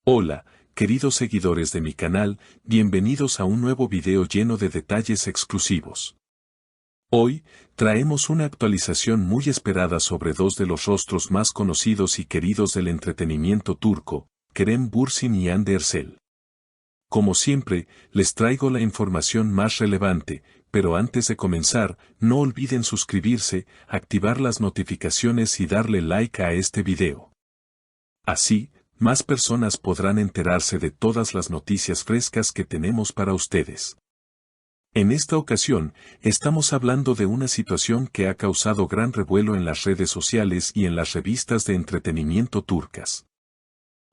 Hola, queridos seguidores de mi canal, bienvenidos a un nuevo video lleno de detalles exclusivos. Hoy, traemos una actualización muy esperada sobre dos de los rostros más conocidos y queridos del entretenimiento turco, Kerem Bürsin y Hande Erçel. Como siempre, les traigo la información más relevante, pero antes de comenzar, no olviden suscribirse, activar las notificaciones y darle like a este video. Así, más personas podrán enterarse de todas las noticias frescas que tenemos para ustedes. En esta ocasión, estamos hablando de una situación que ha causado gran revuelo en las redes sociales y en las revistas de entretenimiento turcas.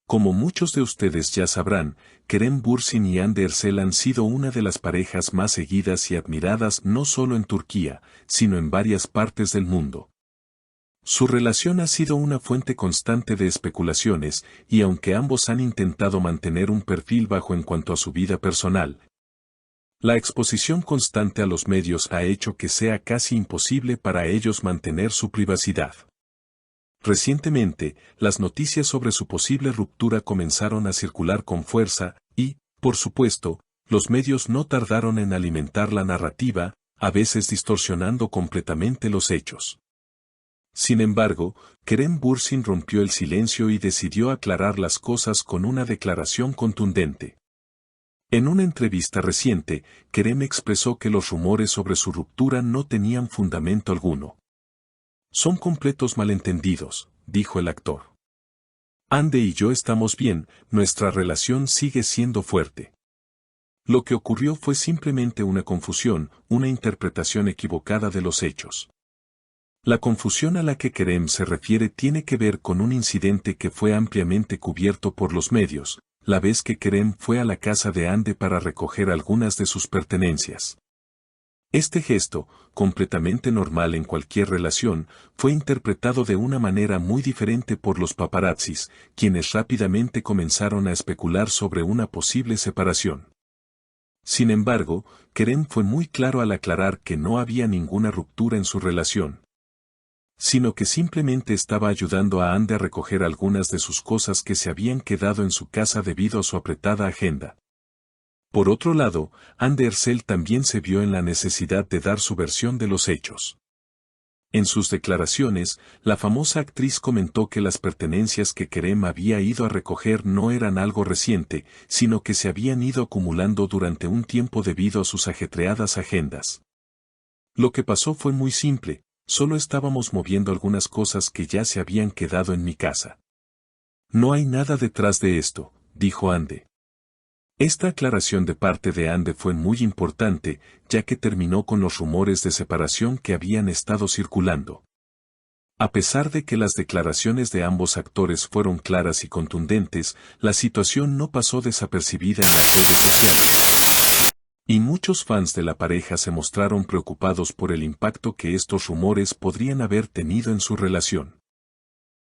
Como muchos de ustedes ya sabrán, Kerem Bürsin y Hande Erçel han sido una de las parejas más seguidas y admiradas no solo en Turquía, sino en varias partes del mundo. Su relación ha sido una fuente constante de especulaciones, y aunque ambos han intentado mantener un perfil bajo en cuanto a su vida personal, la exposición constante a los medios ha hecho que sea casi imposible para ellos mantener su privacidad. Recientemente, las noticias sobre su posible ruptura comenzaron a circular con fuerza, y, por supuesto, los medios no tardaron en alimentar la narrativa, a veces distorsionando completamente los hechos. Sin embargo, Kerem Bürsin rompió el silencio y decidió aclarar las cosas con una declaración contundente. En una entrevista reciente, Kerem expresó que los rumores sobre su ruptura no tenían fundamento alguno. Son completos malentendidos, dijo el actor. Hande y yo estamos bien, nuestra relación sigue siendo fuerte. Lo que ocurrió fue simplemente una confusión, una interpretación equivocada de los hechos. La confusión a la que Kerem se refiere tiene que ver con un incidente que fue ampliamente cubierto por los medios, la vez que Kerem fue a la casa de Hande para recoger algunas de sus pertenencias. Este gesto, completamente normal en cualquier relación, fue interpretado de una manera muy diferente por los paparazzis, quienes rápidamente comenzaron a especular sobre una posible separación. Sin embargo, Kerem fue muy claro al aclarar que no había ninguna ruptura en su relación, sino que simplemente estaba ayudando a Hande a recoger algunas de sus cosas que se habían quedado en su casa debido a su apretada agenda. Por otro lado, Hande Erçel también se vio en la necesidad de dar su versión de los hechos. En sus declaraciones, la famosa actriz comentó que las pertenencias que Kerem había ido a recoger no eran algo reciente, sino que se habían ido acumulando durante un tiempo debido a sus ajetreadas agendas. Lo que pasó fue muy simple. Solo estábamos moviendo algunas cosas que ya se habían quedado en mi casa. No hay nada detrás de esto, dijo Hande. Esta aclaración de parte de Hande fue muy importante, ya que terminó con los rumores de separación que habían estado circulando. A pesar de que las declaraciones de ambos actores fueron claras y contundentes, la situación no pasó desapercibida en las redes sociales. Y muchos fans de la pareja se mostraron preocupados por el impacto que estos rumores podrían haber tenido en su relación.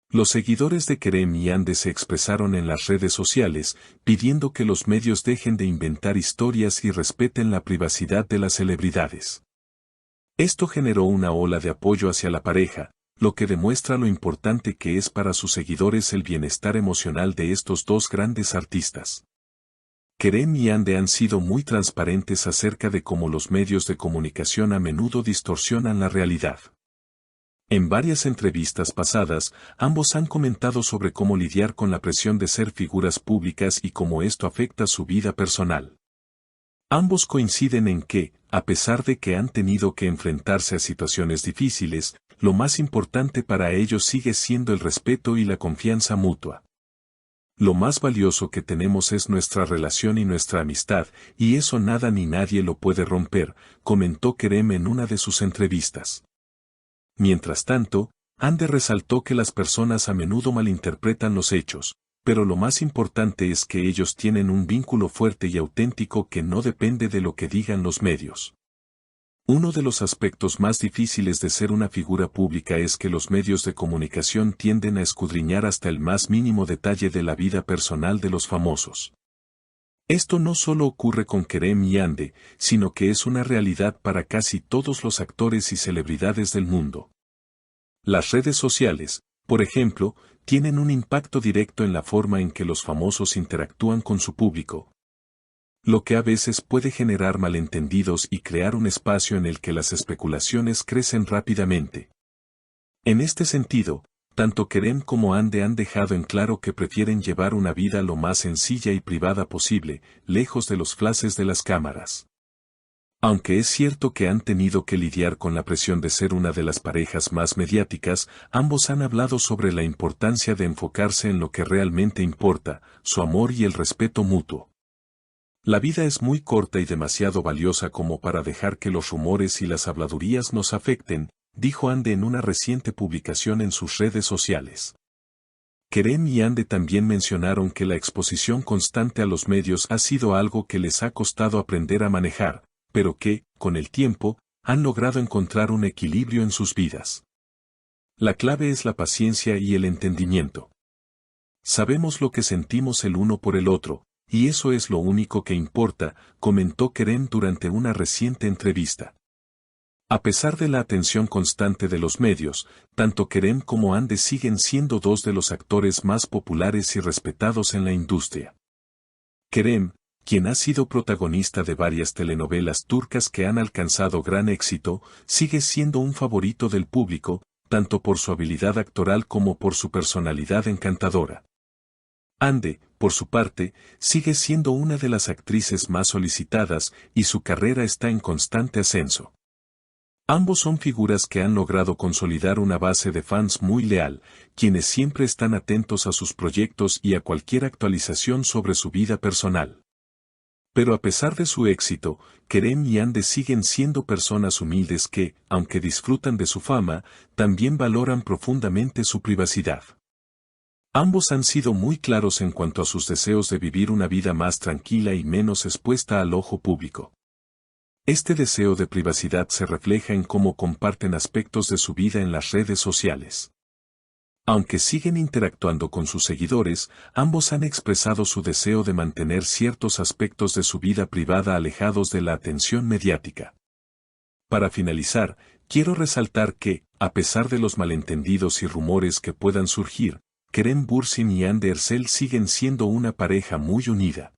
Los seguidores de Kerem y Hande se expresaron en las redes sociales, pidiendo que los medios dejen de inventar historias y respeten la privacidad de las celebridades. Esto generó una ola de apoyo hacia la pareja, lo que demuestra lo importante que es para sus seguidores el bienestar emocional de estos dos grandes artistas. Kerem y Hande han sido muy transparentes acerca de cómo los medios de comunicación a menudo distorsionan la realidad. En varias entrevistas pasadas, ambos han comentado sobre cómo lidiar con la presión de ser figuras públicas y cómo esto afecta su vida personal. Ambos coinciden en que, a pesar de que han tenido que enfrentarse a situaciones difíciles, lo más importante para ellos sigue siendo el respeto y la confianza mutua. Lo más valioso que tenemos es nuestra relación y nuestra amistad, y eso nada ni nadie lo puede romper, comentó Kerem en una de sus entrevistas. Mientras tanto, Hande resaltó que las personas a menudo malinterpretan los hechos, pero lo más importante es que ellos tienen un vínculo fuerte y auténtico que no depende de lo que digan los medios. Uno de los aspectos más difíciles de ser una figura pública es que los medios de comunicación tienden a escudriñar hasta el más mínimo detalle de la vida personal de los famosos. Esto no solo ocurre con Kerem y Hande, sino que es una realidad para casi todos los actores y celebridades del mundo. Las redes sociales, por ejemplo, tienen un impacto directo en la forma en que los famosos interactúan con su público, lo que a veces puede generar malentendidos y crear un espacio en el que las especulaciones crecen rápidamente. En este sentido, tanto Kerem como Hande han dejado en claro que prefieren llevar una vida lo más sencilla y privada posible, lejos de los flashes de las cámaras. Aunque es cierto que han tenido que lidiar con la presión de ser una de las parejas más mediáticas, ambos han hablado sobre la importancia de enfocarse en lo que realmente importa, su amor y el respeto mutuo. La vida es muy corta y demasiado valiosa como para dejar que los rumores y las habladurías nos afecten, dijo Hande en una reciente publicación en sus redes sociales. Kerem y Hande también mencionaron que la exposición constante a los medios ha sido algo que les ha costado aprender a manejar, pero que, con el tiempo, han logrado encontrar un equilibrio en sus vidas. La clave es la paciencia y el entendimiento. Sabemos lo que sentimos el uno por el otro, y eso es lo único que importa, comentó Kerem durante una reciente entrevista. A pesar de la atención constante de los medios, tanto Kerem como Hande siguen siendo dos de los actores más populares y respetados en la industria. Kerem, quien ha sido protagonista de varias telenovelas turcas que han alcanzado gran éxito, sigue siendo un favorito del público, tanto por su habilidad actoral como por su personalidad encantadora. Hande, por su parte, sigue siendo una de las actrices más solicitadas y su carrera está en constante ascenso. Ambos son figuras que han logrado consolidar una base de fans muy leal, quienes siempre están atentos a sus proyectos y a cualquier actualización sobre su vida personal. Pero a pesar de su éxito, Kerem y Hande siguen siendo personas humildes que, aunque disfrutan de su fama, también valoran profundamente su privacidad. Ambos han sido muy claros en cuanto a sus deseos de vivir una vida más tranquila y menos expuesta al ojo público. Este deseo de privacidad se refleja en cómo comparten aspectos de su vida en las redes sociales. Aunque siguen interactuando con sus seguidores, ambos han expresado su deseo de mantener ciertos aspectos de su vida privada alejados de la atención mediática. Para finalizar, quiero resaltar que, a pesar de los malentendidos y rumores que puedan surgir, Kerem Bürsin y Hande Erçel siguen siendo una pareja muy unida.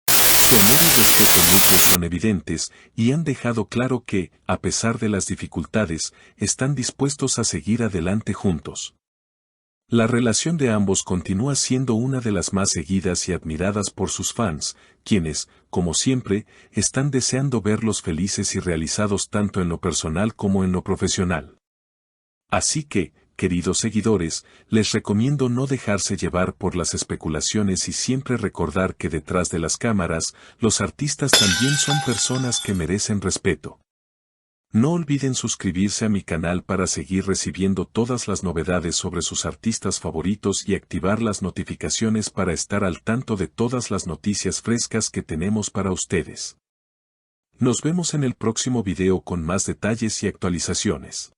Su amor y respeto mutuo son evidentes y han dejado claro que, a pesar de las dificultades, están dispuestos a seguir adelante juntos. La relación de ambos continúa siendo una de las más seguidas y admiradas por sus fans, quienes, como siempre, están deseando verlos felices y realizados tanto en lo personal como en lo profesional. Así que, queridos seguidores, les recomiendo no dejarse llevar por las especulaciones y siempre recordar que detrás de las cámaras, los artistas también son personas que merecen respeto. No olviden suscribirse a mi canal para seguir recibiendo todas las novedades sobre sus artistas favoritos y activar las notificaciones para estar al tanto de todas las noticias frescas que tenemos para ustedes. Nos vemos en el próximo video con más detalles y actualizaciones.